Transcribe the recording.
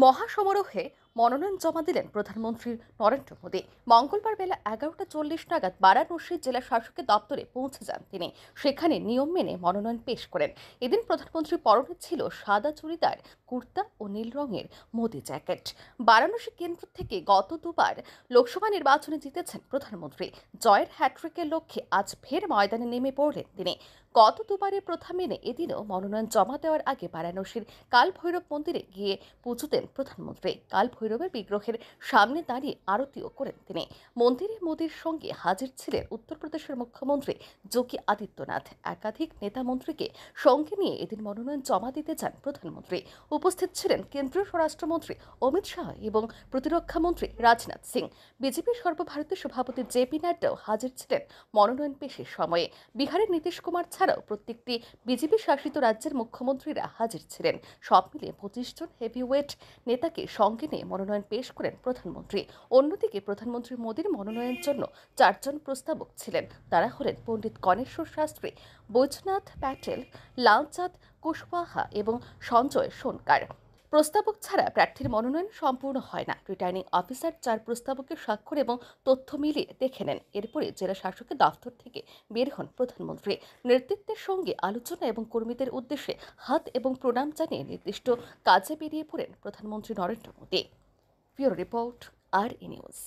মহাসমারোহে মনোনয়ন জমা দিলেন প্রধানমন্ত্রী নরেন্দ্র মোদী। মঙ্গলবার বেলা 11:40 নাগাদ বারাণসী জেলা শাসকের দপ্তরে পৌঁছে যান তিনি। সেখানে নিয়ম মেনে মনোনয়ন পেশ করেন। এদিন প্রধানমন্ত্রী পরনে ছিল সাদা চুড়িদার, কুর্তা ও নীল রঙের মোদি জ্যাকেট। বারাণসী কেন্দ্র থেকে গত দুবার লোকসভা নির্বাচনে জিতেছেন প্রধানমন্ত্রী। জয়ের হ্যাট্রিকের লক্ষ্যে আজ ফের ময়দানে নেমে পড়লেন তিনি। গত দুবারের প্রথা মেনে এদিনও মনোনয়ন জমা দেওয়ার আগে বারাণসীর কাল ভৈরব মন্দিরে গিয়ে পুজো দেন প্রধানমন্ত্রী। কাল ভৈরবের বিগ্রহের সামনে দাঁড়িয়ে আরতিও করেন তিনি। মন্দিরে মোদীর সঙ্গে হাজির ছিলেন উত্তরপ্রদেশের মুখ্যমন্ত্রী যোগী আদিত্যনাথ। একাধিক নেতা মন্ত্রীকে সঙ্গে নিয়ে এদিন মনোনয়ন জমা দিতে যান প্রধানমন্ত্রী। উপস্থিত ছিলেন কেন্দ্রীয় স্বরাষ্ট্রমন্ত্রী অমিত শাহ এবং প্রতিরক্ষা মন্ত্রী রাজনাথ সিং। বিজেপির সর্বভারতীয় সভাপতি জেপি নাড্ডাও হাজির ছিলেন মনোনয়ন পেশের সময়ে। বিহারের নীতিশ কুমার ছাড়াও প্রত্যেকটি বিজেপি শাসিত রাজ্যের মুখ্যমন্ত্রীরা হাজির ছিলেন। সব মিলিয়ে 25 জন হেভিওয়েট নেতাকে সঙ্গে নিয়ে মনোনয়ন পেশ করেন প্রধানমন্ত্রী। অন্যদিকে প্রধানমন্ত্রী মোদীর মনোনয়নের জন্য 4 জন প্রস্তাবক ছিলেন। তারা হলেন পণ্ডিত গণেশ্বর শাস্ত্রী, বৈজনাথ প্যাটেল, লালচাঁদ কুশওয়াহা এবং সঞ্জয় সোনকার। প্রস্তাবক ছাড়া প্রার্থীর মনোনয়ন সম্পূর্ণ হয় না। রিটার্নিং অফিসার 4 প্রস্তাবকের স্বাক্ষর এবং তথ্য মিলিয়ে দেখে নেন। এরপরে জেলা শাসকের দফতর থেকে বের হন প্রধানমন্ত্রী। নেতৃত্বের সঙ্গে আলোচনা এবং কর্মীদের উদ্দেশ্যে হাত এবং প্রণাম জানিয়ে নির্দিষ্ট কাজে বেরিয়ে পড়েন প্রধানমন্ত্রী নরেন্দ্র মোদী। ব্যুরো রিপোর্ট, আর নিউজ।